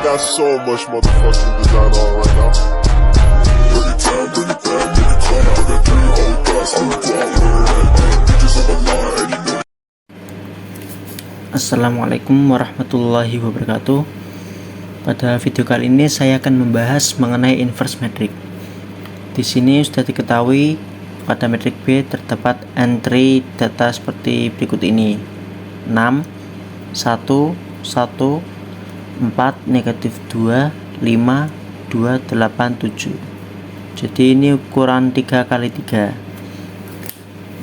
got so much motherfucking design on right now. Bring it down, bring it down, make it clap. I got 3 old guys on the block, bitches on the line, and you know. Assalamualaikum warahmatullahi wabarakatuh. Pada video kali ini saya akan membahas mengenai inverse matrix. Di sini sudah diketahui pada matriks B terdapat entry data seperti berikut ini: 6, 1, 1, 4, negatif 2, 5, 2, 8, 7. Jadi ini ukuran 3 kali 3.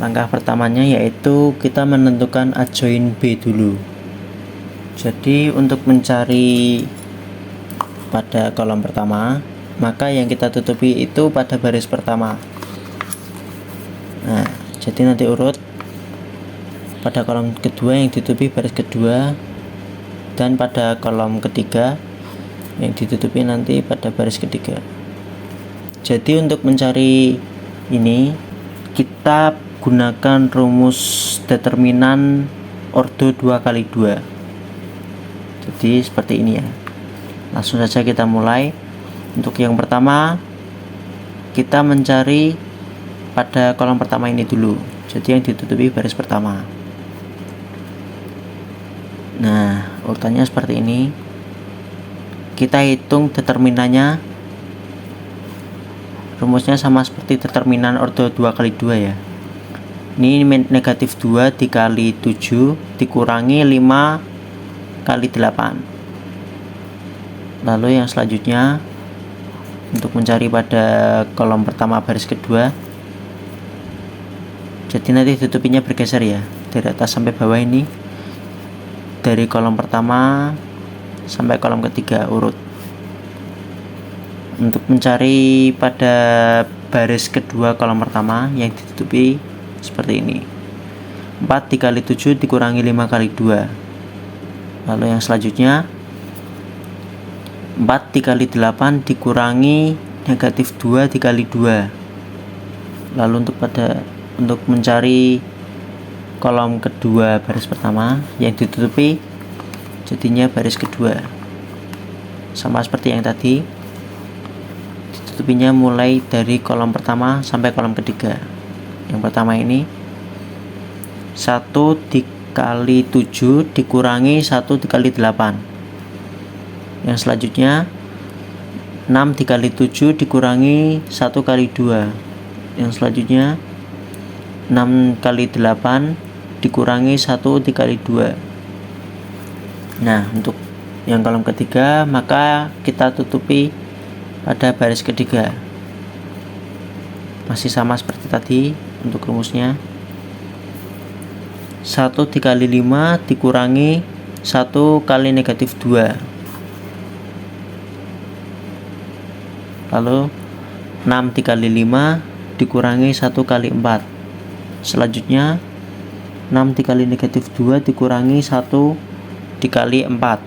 Langkah pertamanya yaitu kita menentukan adjoint B dulu. Jadi untuk mencari pada kolom pertama, maka yang kita tutupi itu pada baris pertama. Nah, jadi nanti urut pada kolom kedua yang ditutupi baris kedua, dan pada kolom ketiga yang ditutupi nanti pada baris ketiga. Jadi untuk mencari ini kita gunakan rumus determinan ordo 2 kali 2. Jadi seperti ini ya. Langsung saja kita mulai. Untuk yang pertama kita mencari pada kolom pertama ini dulu. Jadi yang ditutupi baris pertama. Nah, urutannya seperti ini. Kita hitung determinannya. Rumusnya sama seperti determinan ordo 2 kali 2 ya. Ini negatif 2 dikali 7 dikurangi 5 kali 8. Lalu yang selanjutnya untuk mencari pada kolom pertama baris kedua, jadi nanti tutupinya bergeser ya, dari atas sampai bawah ini, dari kolom pertama sampai kolom ketiga urut. Untuk mencari pada baris kedua kolom pertama yang ditutupi seperti ini: 4 dikali 7 dikurangi 5 kali 2. Lalu yang selanjutnya 4 dikali 8 dikurangi negatif 2 dikali 2. Lalu untuk mencari kolom kedua baris pertama yang ditutupi, jadinya baris kedua. Sama seperti yang tadi, ditutupinya mulai dari kolom pertama sampai kolom ketiga. Yang pertama ini 1 dikali 7 dikurangi 1 dikali 8. Yang selanjutnya 6 dikali 7 dikurangi 1 kali 2. Yang selanjutnya 6 kali 8 dikurangi 1 dikali 2. Nah, untuk yang kolom ketiga maka kita tutupi pada baris ketiga. Masih sama seperti tadi untuk rumusnya. 1 dikali 5 dikurangi 1 kali negatif 2. Lalu 6 dikali 5 dikurangi 1 kali 4. Selanjutnya 6 dikali negatif 2 dikurangi 1 dikali 4.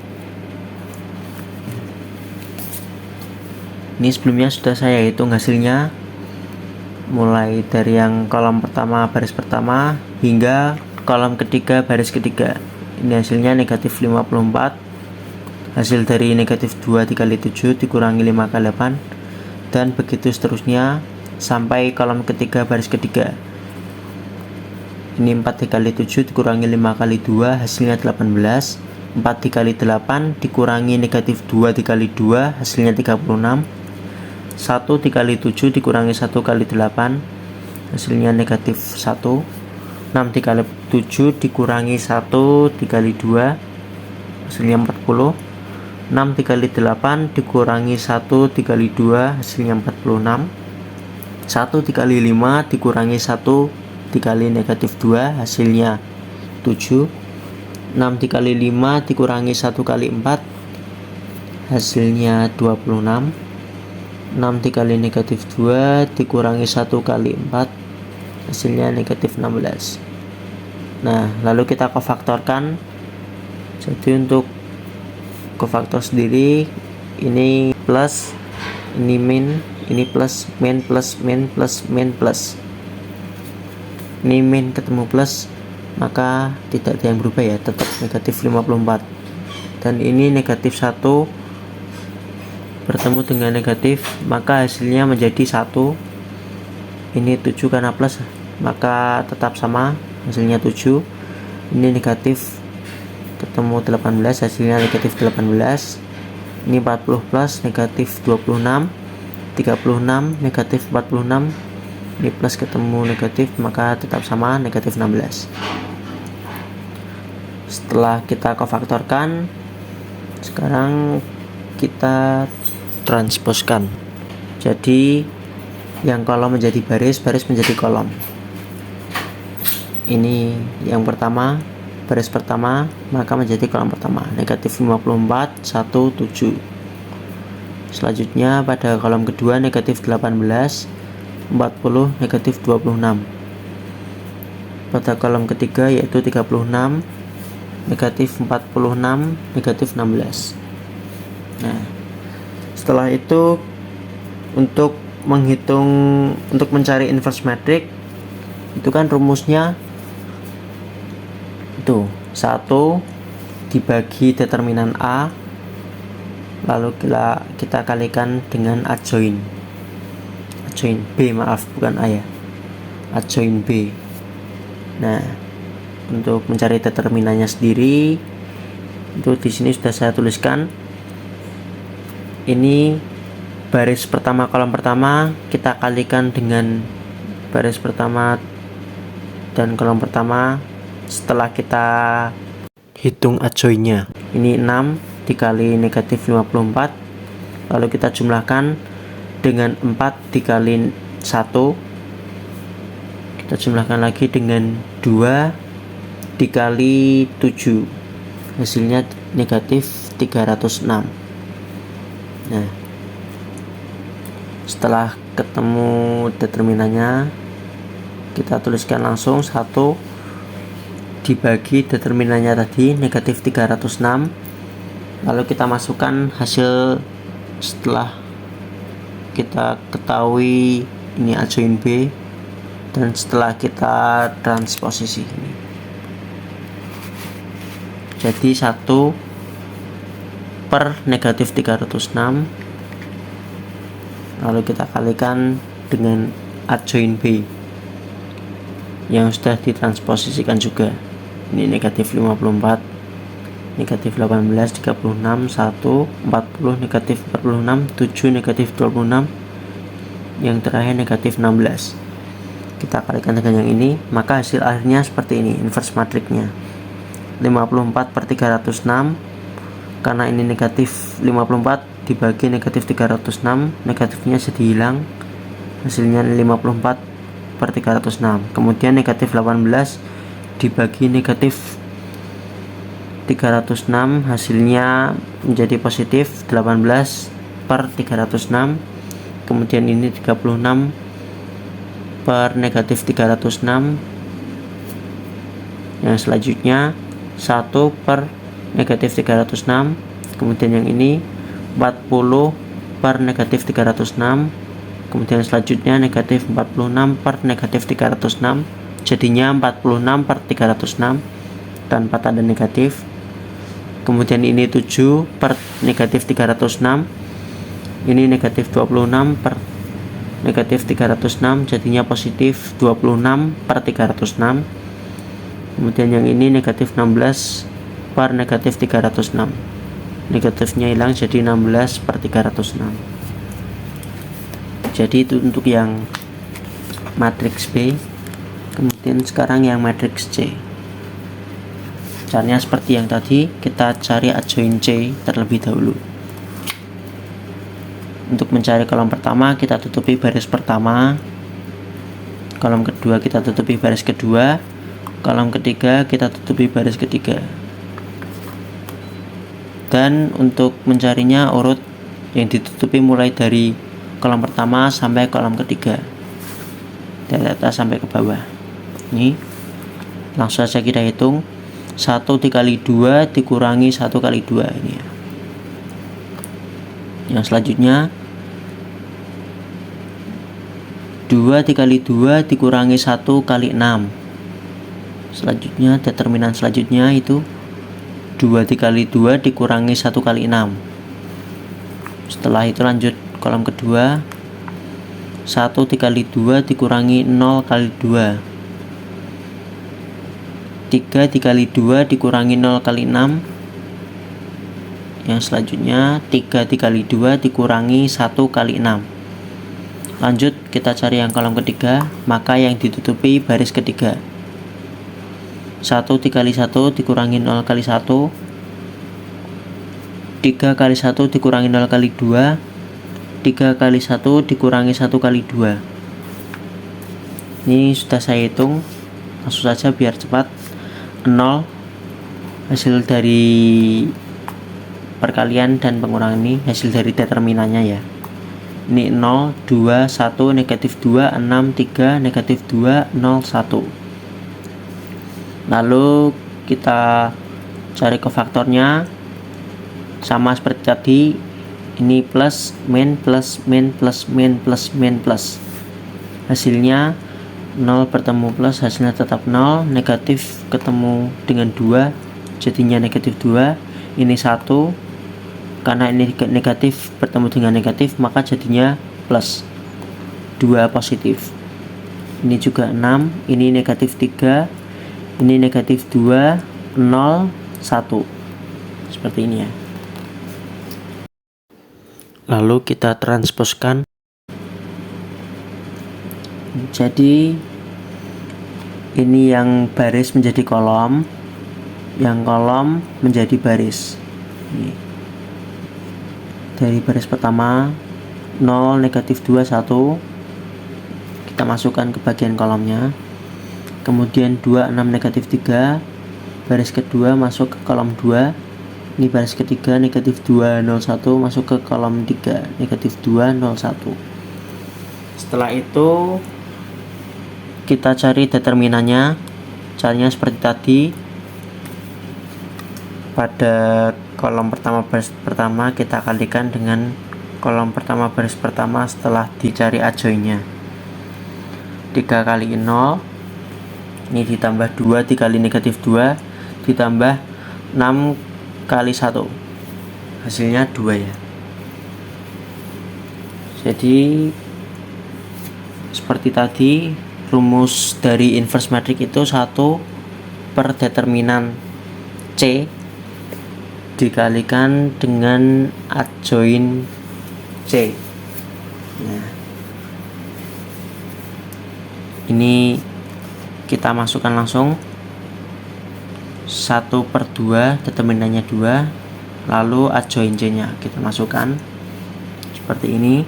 Ini sebelumnya sudah saya hitung hasilnya, mulai dari yang kolom pertama baris pertama hingga kolom ketiga baris ketiga. Ini hasilnya negatif 54. Hasil dari negatif 2 dikali 7 dikurangi 5 kali 8, dan begitu seterusnya sampai kolom ketiga baris ketiga. Ini 4 dikali 7 dikurangi 5 kali 2 hasilnya 18. 4 dikali 8 dikurangi negatif 2 dikali 2 hasilnya 36. 1 dikali 7 dikurangi 1 kali 8 hasilnya negatif 1. 6 dikali 7 dikurangi 1 dikali 2 hasilnya 40. 6 dikali 8 dikurangi 1 dikali 2 hasilnya 46. 1 dikali 5 dikurangi 1 dikali negatif 2 hasilnya 7. 6 dikali 5 dikurangi 1 kali 4 hasilnya 26. 6 dikali negatif 2 dikurangi 1 kali 4 hasilnya negatif 16. Nah, lalu kita kofaktorkan. Jadi untuk kofaktor sendiri, ini plus, ini min, ini plus, min plus, min plus, min plus. Ini min ketemu plus, maka tidak ada yang berubah ya, tetap negatif 54. Dan ini negatif 1 bertemu dengan negatif, maka hasilnya menjadi 1. Ini 7 karena plus, maka tetap sama, hasilnya 7. Ini negatif ketemu 18, hasilnya negatif 18. Ini 40 plus negatif 26, 36 negatif 46. Ini plus ketemu negatif, maka tetap sama, negatif 16. Setelah kita kofaktorkan, sekarang kita transposkan. Jadi yang kolom menjadi baris, baris menjadi kolom. Ini yang pertama, baris pertama, maka menjadi kolom pertama, negatif 54, 1, 7. Selanjutnya pada kolom kedua, negatif 18, 40, negatif 26. Pada kolom ketiga yaitu 36, negatif 46, negatif 16. Nah, setelah itu untuk mencari inverse matrix, itu kan rumusnya itu 1 dibagi determinan A, lalu kita kalikan dengan adjoin B, maaf bukan A ya, adjoin B. Nah, untuk mencari determinannya sendiri, itu di sini sudah saya tuliskan. Ini baris pertama kolom pertama kita kalikan dengan baris pertama dan kolom pertama setelah kita hitung adjoinnya. Ini 6 dikali negatif 54, lalu kita jumlahkan dengan 4 dikali 1, kita jumlahkan lagi dengan 2 dikali 7, hasilnya negatif 306. Nah, setelah ketemu determinannya, kita tuliskan langsung 1 dibagi determinannya tadi, negatif 306, lalu kita masukkan hasil setelah kita ketahui ini adjoin B, dan setelah kita transposisi ini. Jadi 1 per negatif 306, lalu kita kalikan dengan adjoin B yang sudah ditransposisikan juga. Ini negatif 54, negatif 18, 36, 1, 40, negatif 46, 7, negatif 26, yang terakhir negatif 16. Kita kalikan dengan yang ini, maka hasil akhirnya seperti ini, inverse matrixnya 54 per 306. Karena ini negatif 54 dibagi negatif 306, negatifnya jadi hilang, hasilnya 54 per 306. Kemudian negatif 18 dibagi negatif 306, hasilnya menjadi positif 18 per 306. Kemudian ini 36 per negatif 306. Yang selanjutnya 1 per negatif 306. Kemudian yang ini 40 per negatif 306. Kemudian selanjutnya negatif 46 per negatif 306. Jadinya 46 per 306 tanpa tanda negatif. Kemudian ini 7 per negatif 306. Ini negatif 26 per negatif 306, jadinya positif 26 per 306. Kemudian yang ini negatif 16 per negatif 306. Negatifnya hilang jadi 16 per 306. Jadi itu untuk yang matriks B. Kemudian sekarang yang matriks C. Caranya seperti yang tadi, kita cari adjoin C terlebih dahulu. Untuk mencari kolom pertama, kita tutupi baris pertama. Kolom kedua kita tutupi baris kedua. Kolom ketiga kita tutupi baris ketiga. Dan untuk mencarinya urut yang ditutupi mulai dari kolom pertama sampai kolom ketiga, dari atas sampai ke bawah. Ini langsung saja kita hitung. 1 dikali 2 dikurangi 1 kali 2 ini ya. Yang selanjutnya 2 dikali 2 dikurangi 1 kali 6. Selanjutnya determinan selanjutnya itu 2 dikali 2 dikurangi 1 kali 6. Setelah itu lanjut kolom kedua, 1 dikali 2 dikurangi 0 kali 2, 3 dikali 2 dikurangi 0 kali 6. Yang selanjutnya 3 dikali 2 dikurangi 1 kali 6. Lanjut kita cari yang kolom ketiga, maka yang ditutupi baris ketiga. 1 dikali 1 dikurangi 0 kali 1, 3 kali 1 dikurangi 0 kali 2, 3 kali 1 dikurangi 1 kali 2. Ini sudah saya hitung, langsung saja biar cepat. 0 hasil dari perkalian dan pengurangan, ini hasil dari determinannya ya. Ini 0, 2, 1, negatif 2, 6, 3, negatif 2, 0, 1. Lalu kita cari kofaktornya, sama seperti tadi. Ini plus, min, plus, min, plus, min, plus, min, plus. Hasilnya 0 bertemu plus, hasilnya tetap 0. Negatif ketemu dengan 2, jadinya negatif 2. Ini 1, karena ini negatif bertemu dengan negatif, maka jadinya plus. 2 positif. Ini juga 6, ini negatif 3, ini negatif 2, 0, 1. Seperti ini ya. Lalu kita transposkan. Jadi ini yang baris menjadi kolom, yang kolom menjadi baris. Ini. Dari baris pertama 0, negatif 2, 1 kita masukkan ke bagian kolomnya. Kemudian 2, 6, negatif 3, baris kedua masuk ke kolom 2. Ini baris ketiga, negatif 2, 0, 1 masuk ke kolom 3, negatif 2, 0, 1. Setelah itu kita cari determinannya. Caranya seperti tadi. Pada kolom pertama baris pertama kita kalikan dengan kolom pertama baris pertama setelah dicari adjoinnya. 3 kali 0 ini ditambah 2 dikali negatif 2 ditambah 6 kali 1, hasilnya 2 ya. Jadi seperti tadi, rumus dari inverse matrix itu 1 per determinan C dikalikan dengan adjoin C. Nah, ini kita masukkan langsung 1 per 2, determinannya 2, lalu adjoin C nya kita masukkan seperti ini.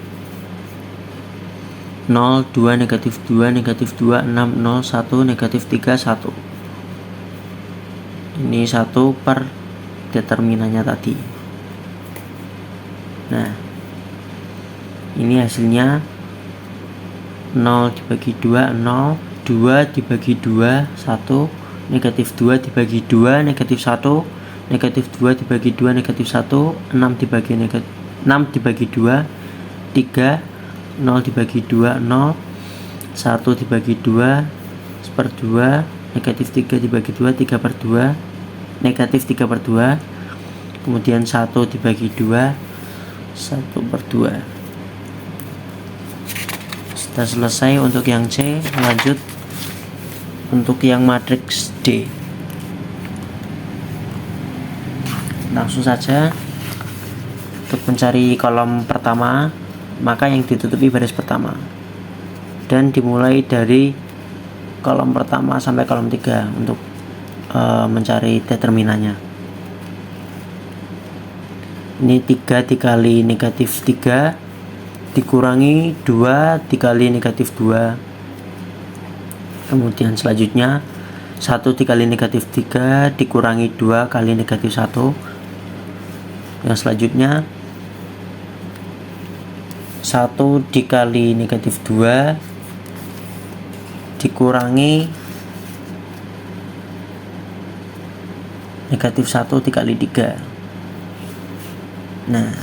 0, 2, negatif 2, negatif 2, 6, 0, 1, negatif 3, 1. Ini 1 per determinannya tadi. Nah, ini hasilnya 0 dibagi 2, 0, 2 dibagi 2, 1, negatif 2 dibagi 2, negatif 1, negatif 2 dibagi 2, negatif 1, 6 dibagi 2, 3, 0 dibagi 2, 0, 1 dibagi 2, 1/2, negatif 3 dibagi 2, 3 per 2, negatif 3 per 2, kemudian 1 dibagi 2, 1 per 2. Sudah selesai untuk yang C. Lanjut untuk yang matriks D. Langsung saja untuk mencari kolom pertama, maka yang ditutupi baris pertama, dan dimulai dari kolom pertama sampai kolom 3 untuk mencari determinannya. Ini 3 dikali negatif 3 dikurangi 2 dikali negatif 2. Kemudian selanjutnya 1 dikali negatif 3 dikurangi 2 kali negatif 1. Yang selanjutnya 1 dikali negatif 2 dikurangi negatif 1 dikali 3. Nah,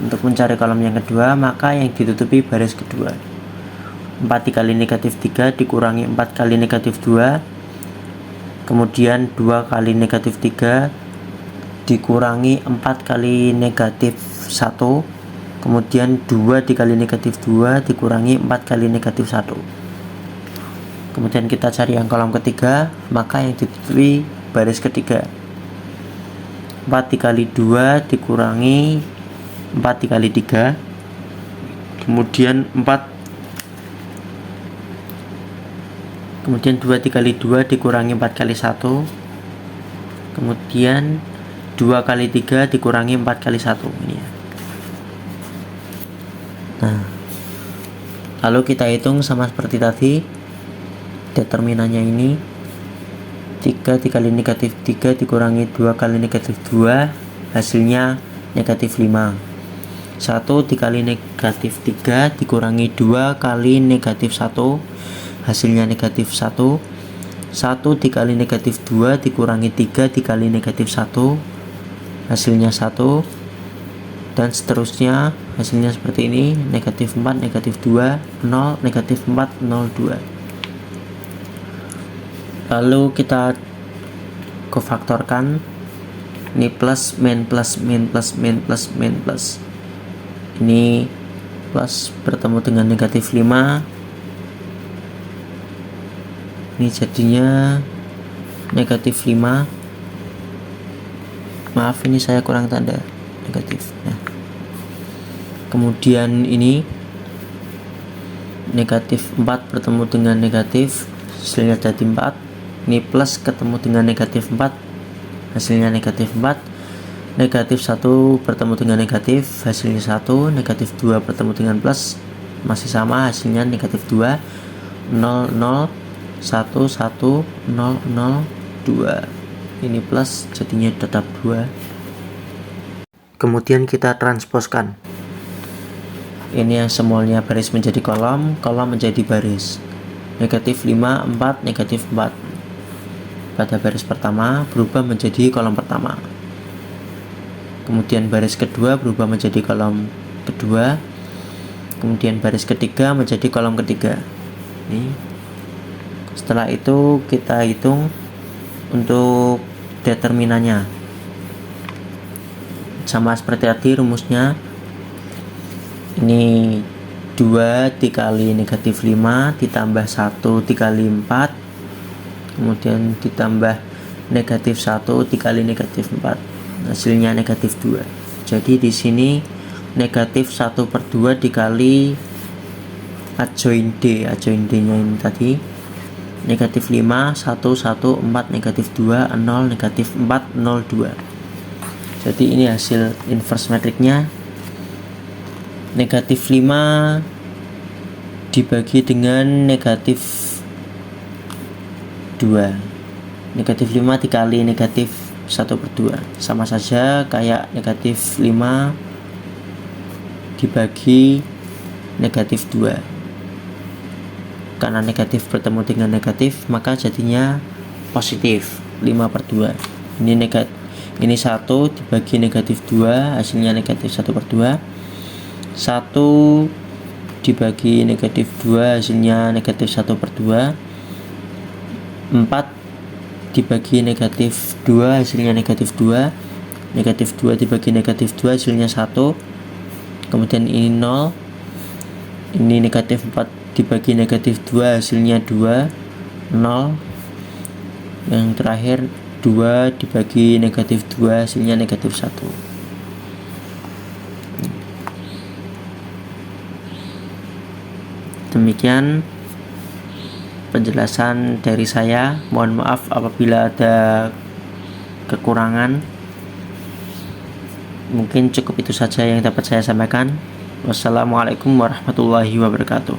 untuk mencari kolom yang kedua, maka yang ditutupi baris kedua. 4 dikali negatif 3 dikurangi 4 kali negatif 2, kemudian 2 kali negatif 3 dikurangi 4 kali negatif 1, kemudian 2 dikali negatif 2 dikurangi 4 kali negatif 1. Kemudian kita cari yang kolom ketiga, maka yang ditutupi baris ketiga. 4 dikali 2 dikurangi 4 dikali 3, kemudian 2 dikali 2 dikurangi 4 kali 1, kemudian 2 kali 3 dikurangi 4 kali 1 ini ya. Nah, lalu kita hitung sama seperti tadi. Determinannya ini 3 dikali negatif 3 dikurangi 2 kali negatif 2, hasilnya negatif 5. 1 dikali negatif 3 dikurangi 2 kali negatif 1, hasilnya negatif 1. 1 dikali negatif 2 dikurangi 3 dikali negatif 1, hasilnya 1. Dan seterusnya, hasilnya seperti ini, negatif 4, negatif 2, 0, negatif 4, 0, 2. Lalu kita kofaktorkan, ini plus, min, plus, min, plus, min, plus, min, plus. Ini plus bertemu dengan negatif 5, ini jadinya negatif 5. Maaf, ini saya kurang tanda negatif. Nah, kemudian ini negatif 4 bertemu dengan negatif, hasilnya jadi 4. Ini plus ketemu dengan negatif 4, hasilnya negatif 4. Negatif 1 bertemu dengan negatif, hasilnya 1. Negatif 2 bertemu dengan plus, masih sama, hasilnya negatif 2. 0, 0, 1, 1, 0, 0, 2. Ini plus, jadinya tetap 2. Kemudian kita transposkan. Ini yang semuanya baris menjadi kolom, kolom menjadi baris. Negatif 5, 4, negatif 4. Pada baris pertama berubah menjadi kolom pertama. Kemudian baris kedua berubah menjadi kolom kedua. Kemudian baris ketiga menjadi kolom ketiga. Ini. Setelah itu kita hitung untuk determinannya. Sama seperti tadi rumusnya. Ini 2 dikali negatif 5 ditambah 1 dikali 4, kemudian ditambah negatif 1 dikali negatif 4, hasilnya negatif 2. Jadi di sini negatif 1/2 dikali adjoin D, adjoin D nya ini tadi negatif 5, 1, 1, 4, negatif 2, 0, negatif 4, 0, 2. Jadi ini hasil inverse matrixnya. Negatif 5 dibagi dengan negatif 2. Negatif 5 dikali negatif 1/2, sama saja kayak negatif 5 dibagi negatif 2. Karena negatif bertemu dengan negatif, maka jadinya positif 5/2. Ini 1 dibagi negatif 2, hasilnya negatif 1/2. 1 dibagi negatif 2, hasilnya negatif 1/2. 4 dibagi negatif 2, hasilnya negatif 2. Negatif 2 dibagi negatif 2, hasilnya 1. Kemudian ini 0. Ini negatif 4 dibagi negatif 2, hasilnya 2, 0. Yang terakhir 2 dibagi negatif 2, hasilnya negatif 1. Demikian penjelasan dari saya. Mohon maaf apabila ada kekurangan. Mungkin cukup itu saja yang dapat saya sampaikan. Wassalamualaikum warahmatullahi wabarakatuh.